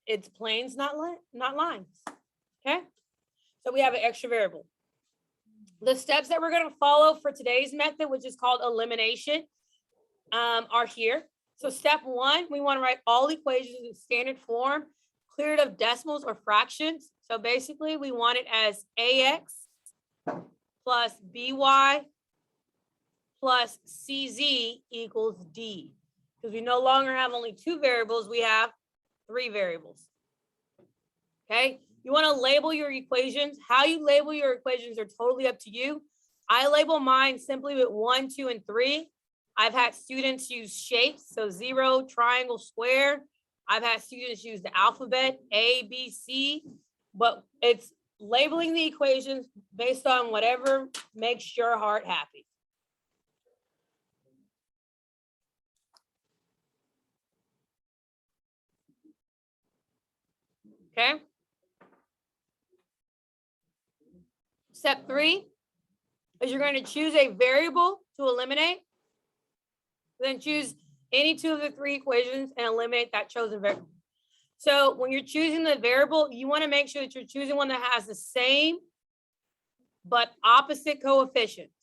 It's planes, not lines. Okay. So we have an extra variable. The steps that we're going to follow for today's method, which is called elimination, are here. So step one, we want to write all equations in standard form, cleared of decimals or fractions. So basically, we want it as AX plus BY plus CZ equals D. Because we no longer have only two variables, we have three variables. Okay, you want to label your equations. How you label your equations are totally up to you. I label mine simply with 1, 2, and 3. I've had students use shapes, so 0, triangle, square. I've had students use the alphabet, A, B, C, but it's labeling the equations based on whatever makes your heart happy. Okay. Step 3 is you're going to choose a variable to eliminate. Then choose any two of the three equations and eliminate that chosen variable. So when you're choosing the variable, you want to make sure that you're choosing one that has the same but opposite coefficients.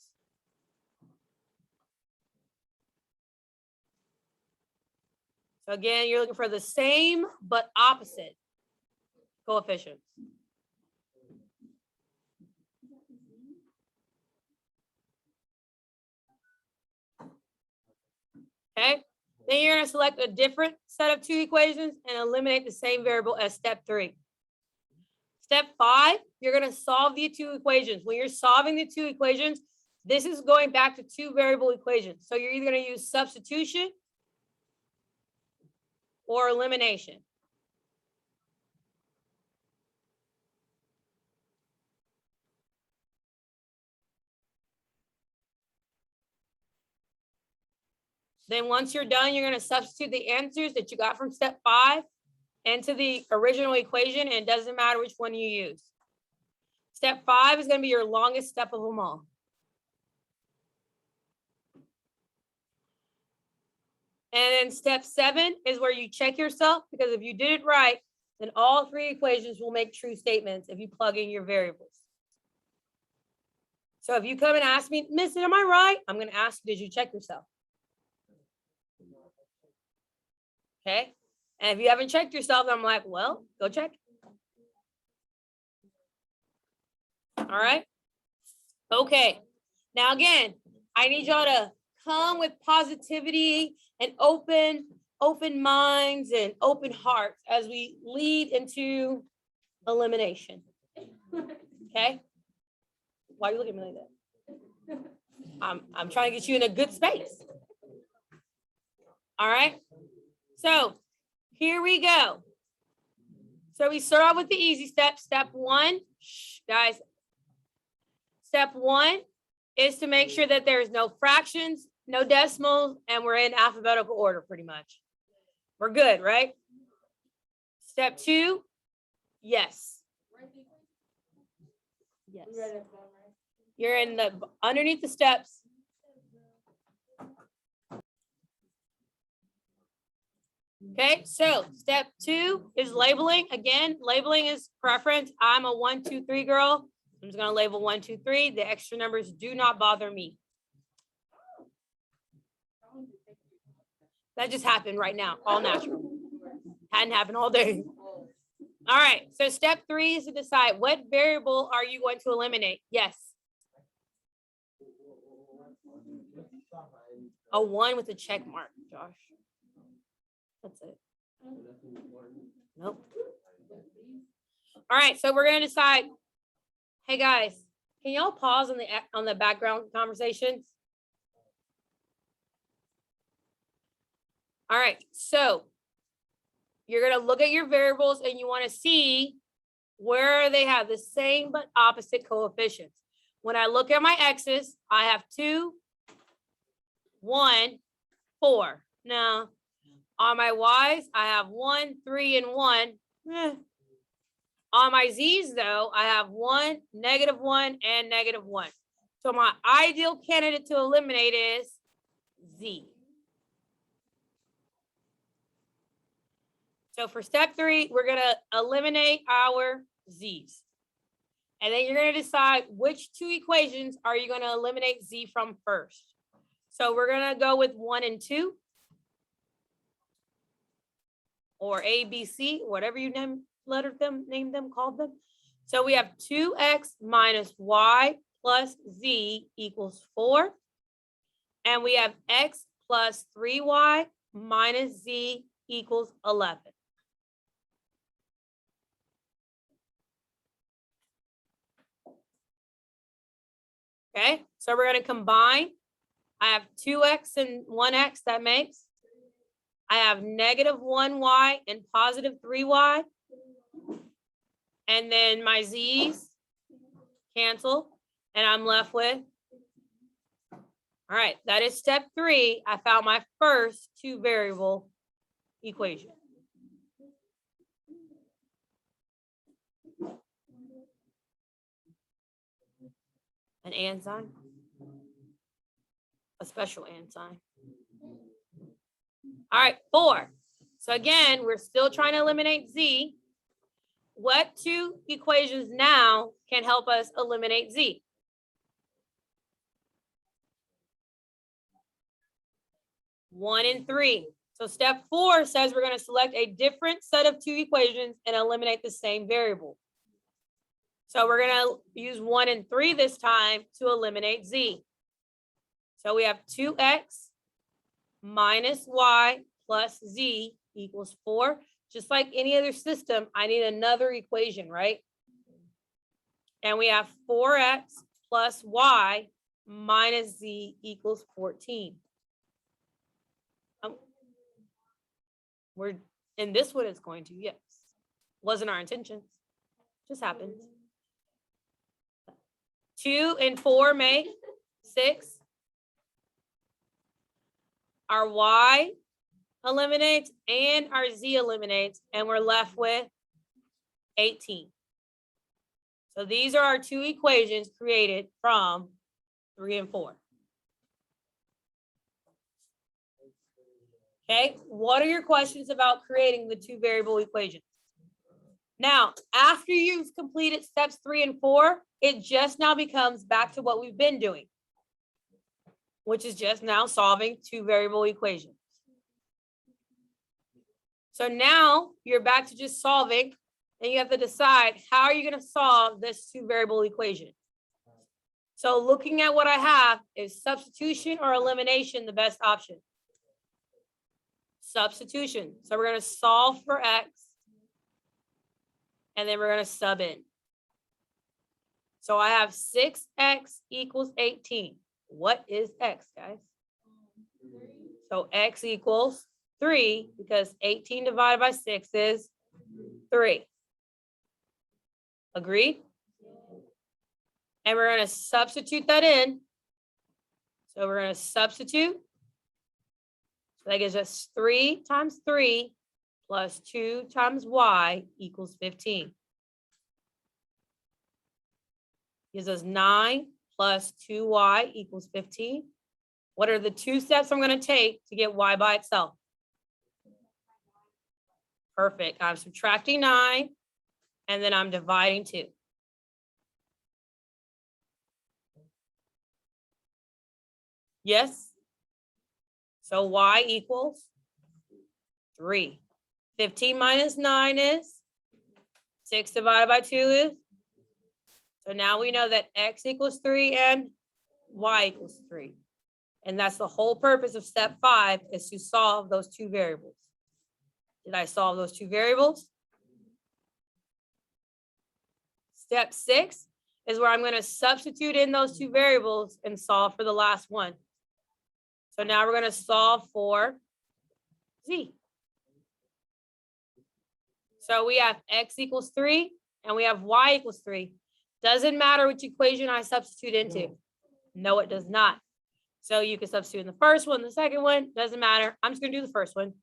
So again, you're looking for the same but opposite coefficients. Okay, then you're going to select a different set of two equations and eliminate the same variable as step 3. Step 5, you're going to solve the two equations. When you're solving the two equations, this is going back to two variable equations. So you're either going to use substitution or elimination. Then once you're done, you're going to substitute the answers that you got from step 5 into the original equation, and it doesn't matter which one you use. Step 5 is going to be your longest step of them all. And then step 7 is where you check yourself, because if you did it right, then all three equations will make true statements if you plug in your variables. So if you come and ask me, Miss, am I right? I'm going to ask, did you check yourself? Okay. And if you haven't checked yourself, I'm like, well, go check. All right. Okay. Now, again, I need y'all to come with positivity and open minds and open hearts as we lead into elimination. Okay. Why are you looking at me like that? I'm trying to get you in a good space. All right. So here we go. So we start off with the easy steps. Step 1, guys. Step 1 is to make sure that there's no fractions, no decimals, and we're in alphabetical order pretty much. We're good, right? Step 2, yes. Yes. You're in the underneath the steps. Okay, so step 2 is labeling. Again, labeling is preference. I'm a 1, 2, 3 girl. I'm just going to label 1, 2, 3. The extra numbers do not bother me. That just happened right now, all natural. Hadn't happened all day. All right, so step 3 is to decide what variable are you going to eliminate? Yes. A 1 with a check mark, Josh. That's it. Nope. All right, so we're going to decide. Hey guys, can y'all pause on the background conversations? All right, so you're going to look at your variables and you want to see where they have the same but opposite coefficients. When I look at my x's, I have 2, 1, 4. Now, on my y's, I have 1, 3, and 1. On my z's, though, I have 1, -1, and -1. So my ideal candidate to eliminate is Z. So for step 3, we're gonna eliminate our z's. And then you're gonna decide which 2 equations are you gonna eliminate z from first. So we're gonna go with 1 and 2, or A, B, C, whatever you name them, called them. So we have 2x minus y plus z equals 4. And we have x plus 3y minus z equals 11. Okay, so we're going to combine. I have 2x and 1x, that makes. I have negative 1y and positive 3y. And then my z's cancel, and I'm left with. All right, that is step 3. I found my first 2 variable equation. An and sign, a special and sign. All right, 4. So again, we're still trying to eliminate z. What 2 equations now can help us eliminate z? One and 3. So step 4 says we're going to select a different set of 2 equations and eliminate the same variable. So we're going to use 1 and 3 this time to eliminate z. So we have 2x minus y plus z equals 4. Just like any other system, I need another equation, right? And we have 4x plus y minus z equals 14. We're in this one, it's going to, yes. Wasn't our intention. Just happens. 2 and 4 make 6. Our y eliminates and our z eliminates, and we're left with 18. So these are our 2 equations created from 3 and 4. Okay, what are your questions about creating the 2 variable equations? Now, after you've completed steps 3 and 4, it just now becomes back to what we've been doing, which is just now solving 2 variable equations. So now you're back to just solving, and you have to decide how are you going to solve this 2 variable equation. So looking at what I have, is substitution or elimination the best option? Substitution. So we're going to solve for x, and then we're going to sub in. So I have 6x equals 18. What is x, guys? So x equals 3, because 18 divided by 6 is 3. Agreed? And we're going to substitute that in. So we're going to substitute. So that gives us 3 times 3 plus 2 times y equals 15. Gives us 9 plus 2y equals 15. What are the 2 steps I'm going to take to get y by itself? Perfect. I'm subtracting 9, and then I'm dividing 2. Yes? So y equals 3. 15 minus 9 is 6 divided by 2 is. So now we know that x equals 3 and y equals 3. And that's the whole purpose of step 5, is to solve those 2 variables. Did I solve those 2 variables? Step 6 is where I'm going to substitute in those 2 variables and solve for the last one. So now we're going to solve for z. So we have x equals 3 and we have y equals 3. Doesn't matter which equation I substitute into. No, it does not. So you can substitute in the first one, the second one, doesn't matter. I'm just going to do the first one.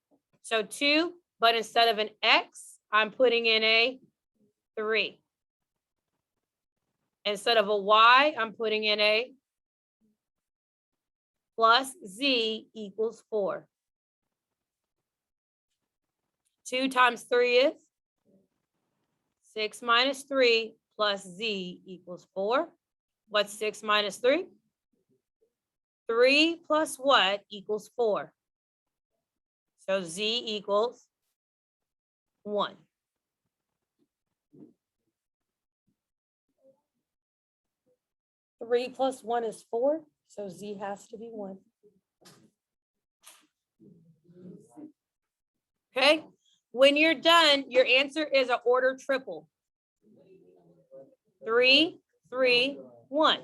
So 2, but instead of an x, I'm putting in a 3. Instead of a y, I'm putting in a plus z equals 4. 2 times 3 is 6 minus 3 plus z equals 4. What's 6 minus 3? 3 plus what equals 4? So z equals 1. Three plus 1 is 4, so z has to be 1. Okay, when you're done, your answer is an order triple. 3, 3, 1.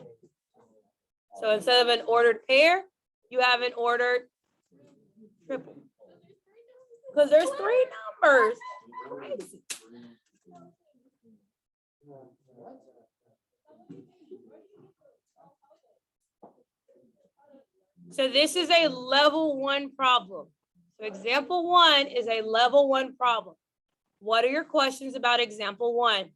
So instead of an ordered pair, you have an ordered triple. Because there's 3 numbers. Crazy. So this is a level 1 problem. So example 1 is a level 1 problem. What are your questions about example 1?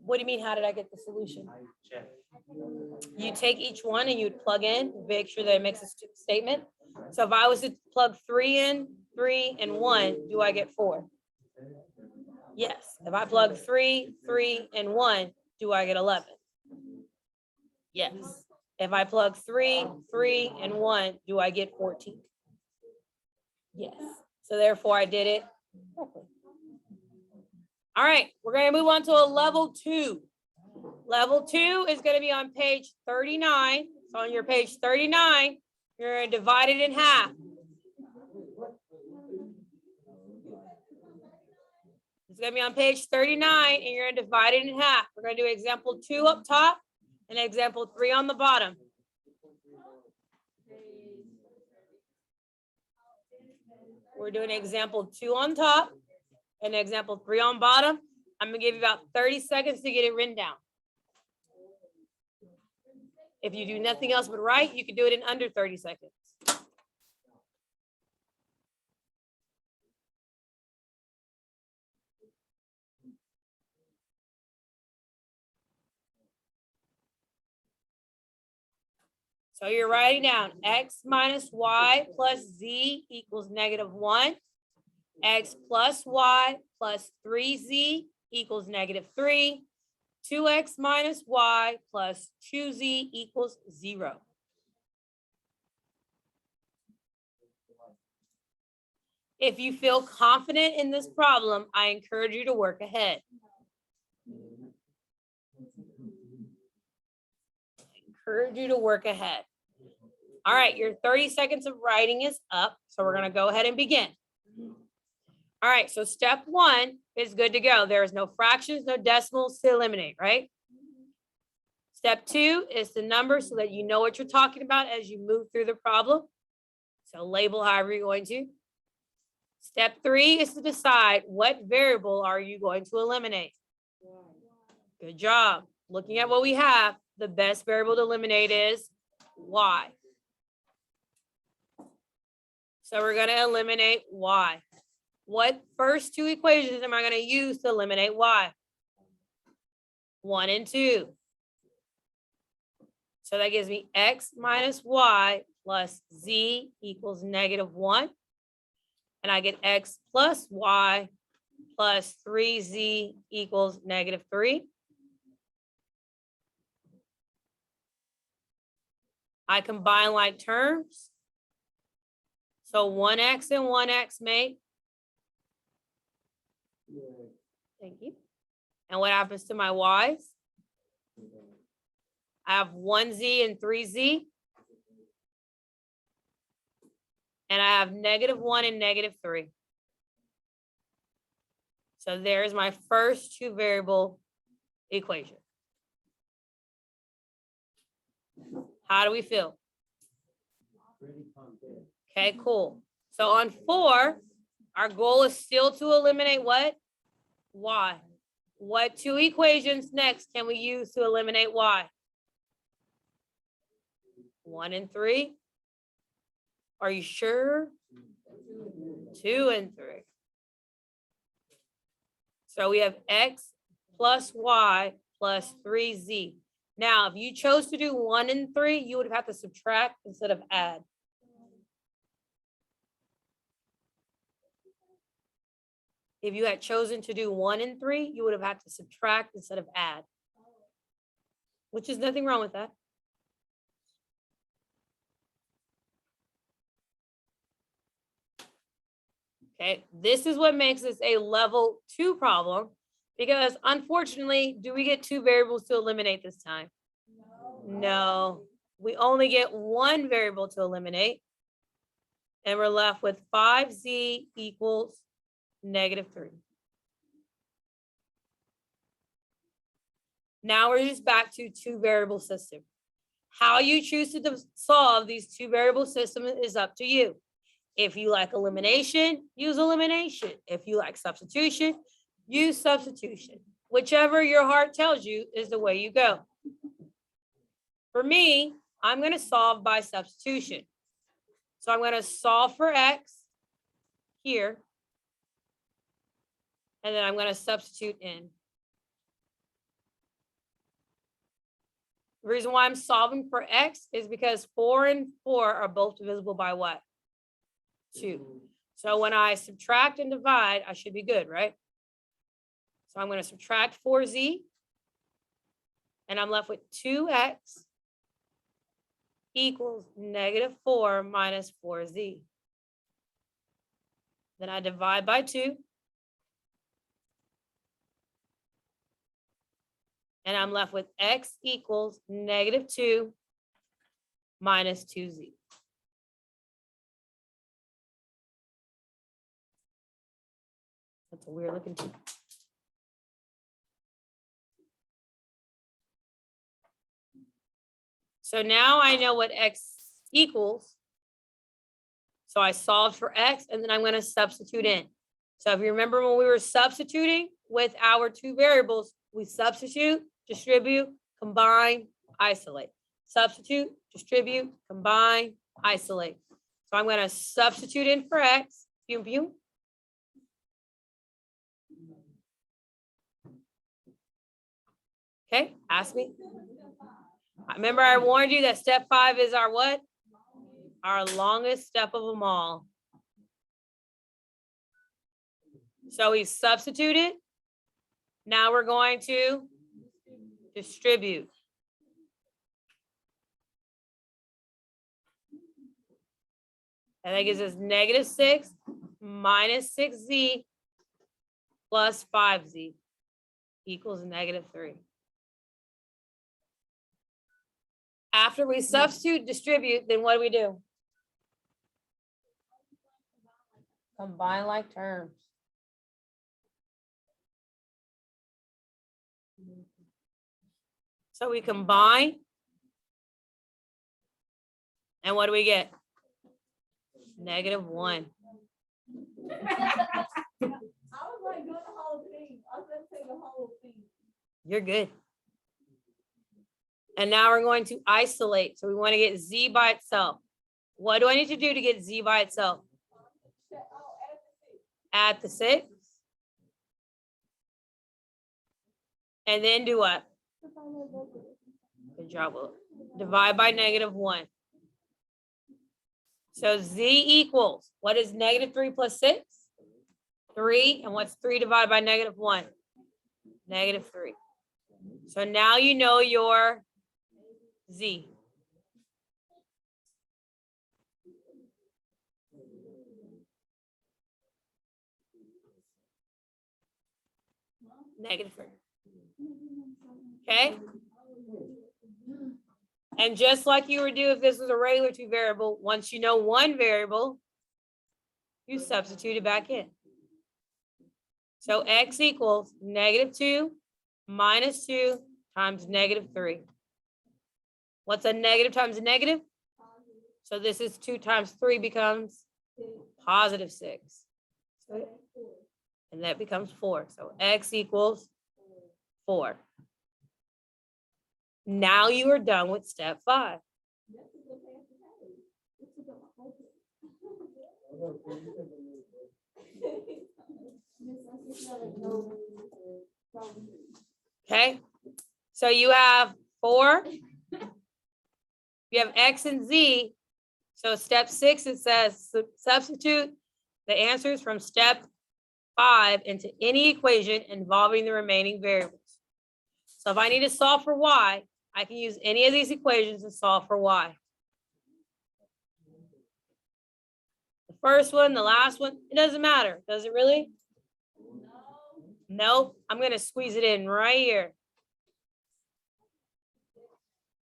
What do you mean, how did I get the solution? You take each one and you'd plug in, make sure that it makes a statement. So if I was to plug 3 in, 3 and 1, do I get 4? Yes. If I plug 3, 3 and 1, do I get 11? Yes. If I plug 3, 3 and 1, do I get 14? Yes. So therefore I did it correctly. All right, we're going to move on to a level 2. Level 2 is going to be on page 39. So on your page 39, you're going to divide it in half. It's going to be on page 39, and you're going to divide it in half. We're going to do example 2 up top and example 3 on the bottom. We're doing example 2 on top and example 3 on bottom. I'm going to give you about 30 seconds to get it written down. If you do nothing else but write, you can do it in under 30 seconds. So you're writing down x minus y plus z equals -1. X plus y plus 3z equals -3. 2x minus y plus 2z equals 0. If you feel confident in this problem, I encourage you to work ahead. All right, your 30 seconds of writing is up, so we're going to go ahead and begin. All right, so step 1 is good to go. There is no fractions, no decimals to eliminate, right? Step 2 is the number so that you know what you're talking about as you move through the problem. So label however you're going to. Step 3 is to decide what variable are you going to eliminate. Good job. Looking at what we have, the best variable to eliminate is y. So we're going to eliminate y. What first 2 equations am I going to use to eliminate y? 1 and 2. So that gives me x minus y plus z equals -1. And I get x plus y plus 3z equals -3. I combine like terms. So 1x and 1x make. Thank you. And what happens to my y's? I have 1z and 3z. And I have -1 and -3. So there's my first 2 variable equation. How do we feel? Okay, cool. So on 4, our goal is still to eliminate what? Y. What 2 equations next can we use to eliminate y? 1 and 3. Are you sure? 2 and 3. So we have x plus y plus 3z. Now, if you chose to do 1 and 3, you would have to subtract instead of add. If you had chosen to do 1 and 3, you would have had to subtract instead of add, which is nothing wrong with that. Okay, this is what makes this a level 2 problem, because unfortunately, do we get 2 variables to eliminate this time? No, we only get 1 variable to eliminate, and we're left with 5z equals -3. Now we're just back to 2 variable system. How you choose to solve these 2 variable system is up to you. If you like elimination, use elimination. If you like substitution, use substitution. Whichever your heart tells you is the way you go. For me, I'm going to solve by substitution. So I'm going to solve for x here. And then I'm going to substitute in. The reason why I'm solving for x is because 4 and 4 are both divisible by what? 2. So when I subtract and divide, I should be good, right? So I'm going to subtract 4z, and I'm left with 2x equals -4 minus 4z. Then I divide by 2. And I'm left with x equals -2 minus 2z. That's a weird looking thing. So now I know what x equals. So I solved for x, and then I'm going to substitute in. So if you remember when we were substituting with our 2 variables, we substitute, distribute, combine, isolate. Substitute, distribute, combine, isolate. So I'm going to substitute in for x. Boom, boom. Okay, ask me. Remember, I warned you that step 5 is our what? Our longest step of them all. So we substituted. Now we're going to distribute. And that gives us -6 minus 6z plus 5z equals -3. After we substitute, distribute, then what do? Combine like terms. So we combine. And what do we get? -1. I was like, go the whole thing. I was gonna say the whole thing. You're good. And now we're going to isolate. So we want to get z by itself. What do I need to do to get z by itself? Add the 6. And then do what? Good job, Will. Divide by -1. So z equals, what is -3 plus 6? 3. And what's 3 divided by -1? -3. So now you know your z. -3. Okay. And just like you would do if this was a regular 2 variable, once you know 1 variable, you substitute it back in. So x equals -2 minus 2 times -3. What's a negative times a negative? So this is 2 times 3 becomes +6. And that becomes 4. So x equals 4. Now you are done with step 5. Okay, so you have 4. You have X and Z. So step 6, it says substitute the answers from step 5 into any equation involving the remaining variables. So if I need to solve for Y, I can use any of these equations to solve for Y. The first one, the last one, it doesn't matter. Does it really? Nope. I'm going to squeeze it in right here.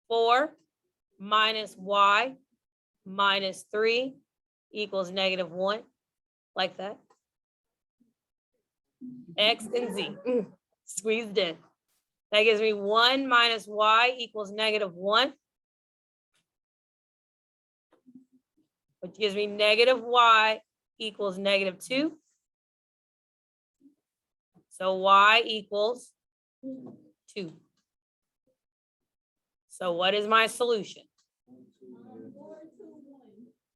4 minus Y minus 3 equals -1, like that. X and Z, squeezed in. That gives me 1 minus Y equals -1, which gives me -Y equals -2. So Y equals 2. So what is my solution?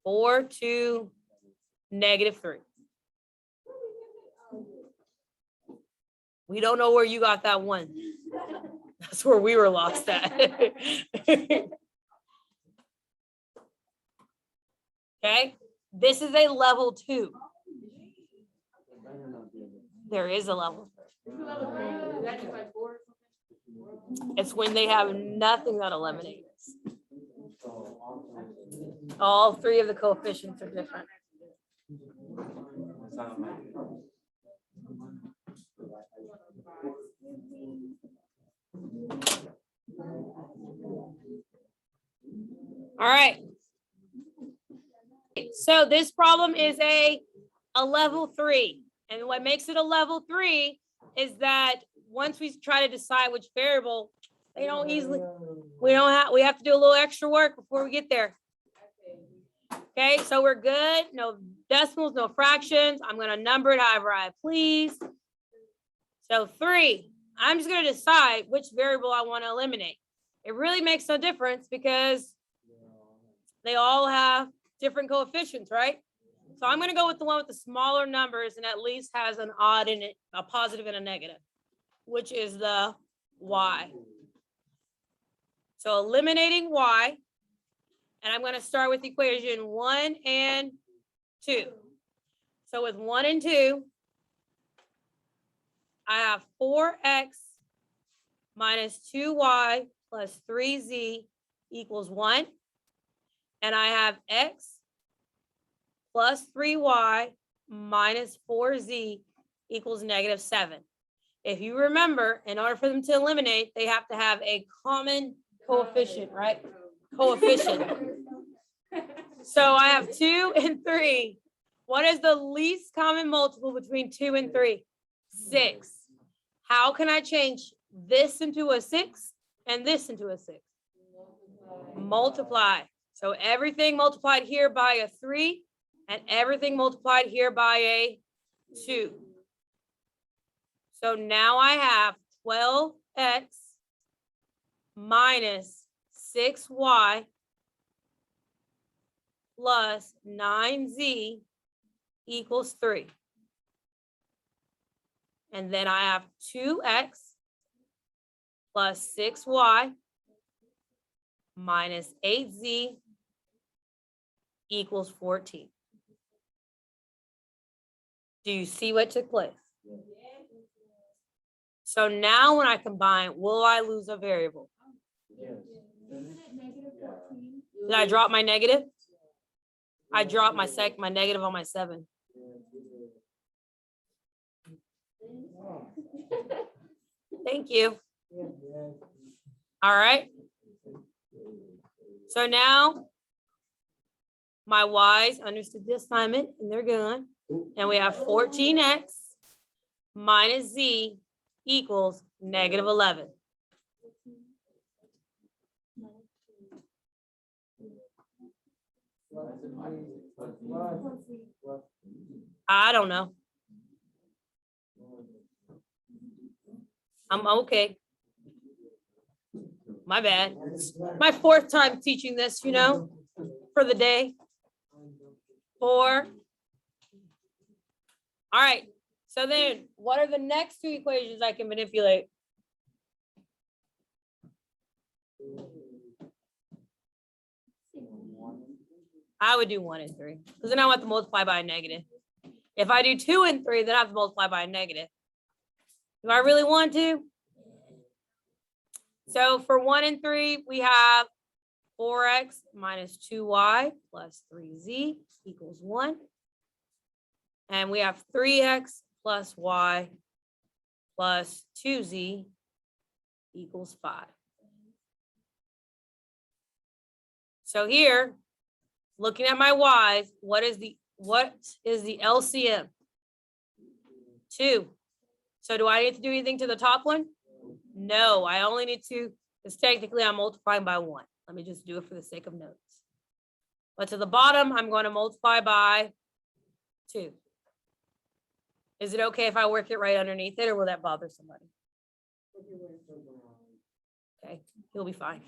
4 to -3. We don't know where you got that 1. That's where we were lost at. Okay, this is a level 2. There is a level 3. It's when they have nothing that eliminates. All 3 of the coefficients are different. All right. So this problem is a level 3. And what makes it a level 3 is that once we try to decide which variable, they don't easily, we have to do a little extra work before we get there. Okay, so we're good. No decimals, no fractions. I'm going to number it however I please. So 3, I'm just going to decide which variable I want to eliminate. It really makes no difference because they all have different coefficients, right? So I'm going to go with the one with the smaller numbers and at least has an odd in it, a positive and a negative, which is the Y. So eliminating Y, and I'm going to start with equation 1 and 2. So with 1 and 2, I have 4x minus 2y plus 3z equals 1. And I have x plus 3y minus 4z equals -7. If you remember, in order for them to eliminate, they have to have a common coefficient, right? Coefficient. So I have 2 and 3. What is the least common multiple between 2 and 3? 6. How can I change this into a 6 and this into a 6? Multiply. So everything multiplied here by a 3 and everything multiplied here by a 2. So now I have 12x minus 6y plus 9z equals 3. And then I have 2x plus 6y minus 8z equals 14. Do you see what took place? So now when I combine, will I lose a variable? Did I drop my negative? I dropped my negative on my 7. Thank you. All right. So now my y's understood the assignment and they're gone. And we have 14x minus z equals -11. I don't know. I'm okay. My bad. My 4th time teaching this, you know, for the day. 4. All right. So then what are the next two equations I can manipulate? I would do 1 and 3, because then I want to multiply by a negative. If I do 2 and 3, then I have to multiply by a negative. Do I really want to? So for 1 and 3, we have 4x minus 2y plus 3z equals 1. And we have 3x plus y plus 2z equals 5. So here, looking at my y's, what is the LCM? 2. So do I need to do anything to the top one? No, I only need to, because technically I'm multiplying by 1. Let me just do it for the sake of notes. But to the bottom, I'm going to multiply by 2. Is it okay if I work it right underneath it, or will that bother somebody? Okay, he'll be fine.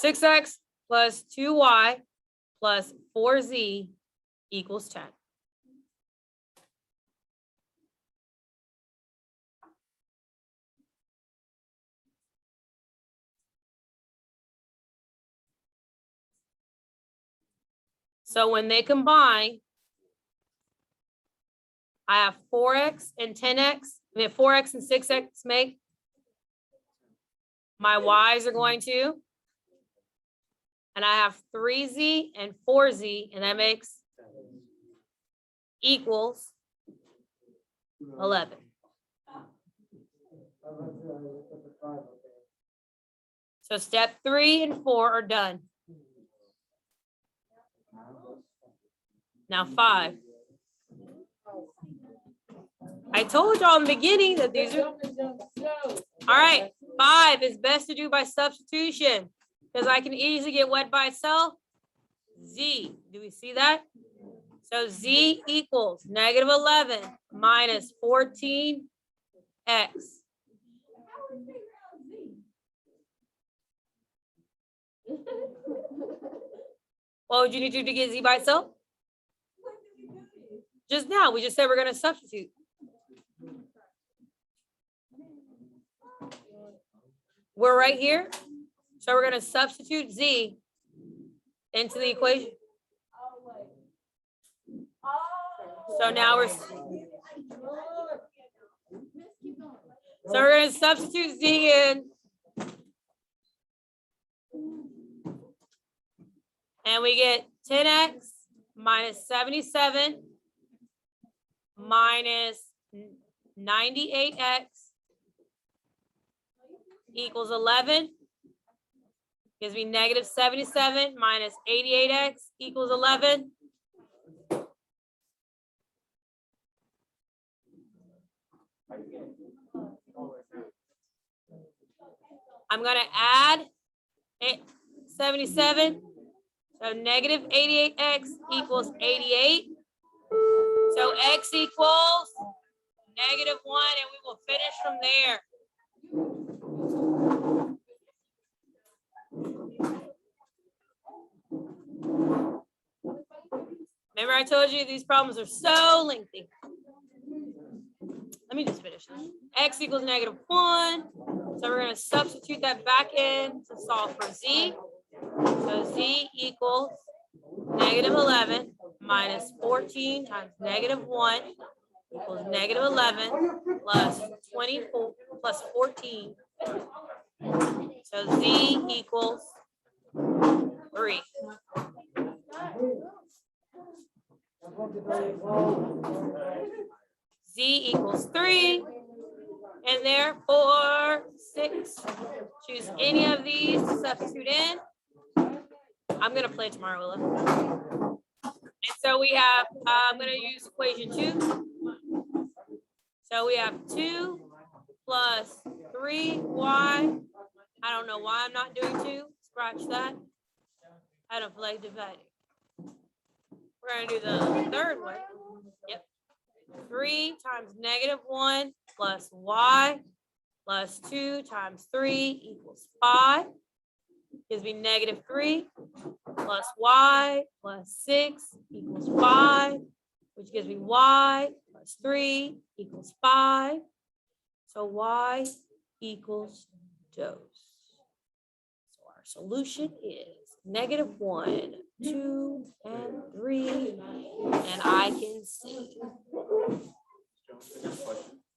6x plus 2y plus 4z equals 10. So when they combine, I have 4x and 10x. I mean, 4x and 6x make. My y's are going to. And I have 3z and 4z, and that makes equals 11. So step 3 and 4 are done. Now 5. I told y'all in the beginning that these are. All right, 5 is best to do by substitution, because I can easily get what by itself? Z. Do we see that? So Z equals negative 11 minus 14x. What would you need to do to get Z by itself? Just now, we just said we're going to substitute. We're right here. So we're going to substitute Z into the equation. So now we're going to substitute Z in. And we get 10x minus 77 minus 98x equals 11. Gives me negative 77 minus 88x equals 11. I'm going to add 77. So negative 88x equals 88. So x equals negative 1, and we will finish from there. Remember I told you these problems are so lengthy. Let me just finish this. X equals negative 1. So we're going to substitute that back in to solve for Z. So Z equals negative 11 minus 14 times negative 1 equals negative 11 plus 24 plus 14. So Z equals 3. Z equals 3. And therefore 6. Choose any of these to substitute in. I'm going to play tomorrow, Willa. And so we have, I'm going to use equation 2. So we have 2 plus 3y. I don't know why I'm not doing 2. Scratch that. I don't feel like dividing. We're going to do the third one. Yep. 3 times negative 1 plus y plus 2 times 3 equals 5. Gives me negative 3 plus y plus 6 equals 5. which gives me y plus 3 equals 5. So y equals dose. So our solution is -1, 2, and 3. And I can see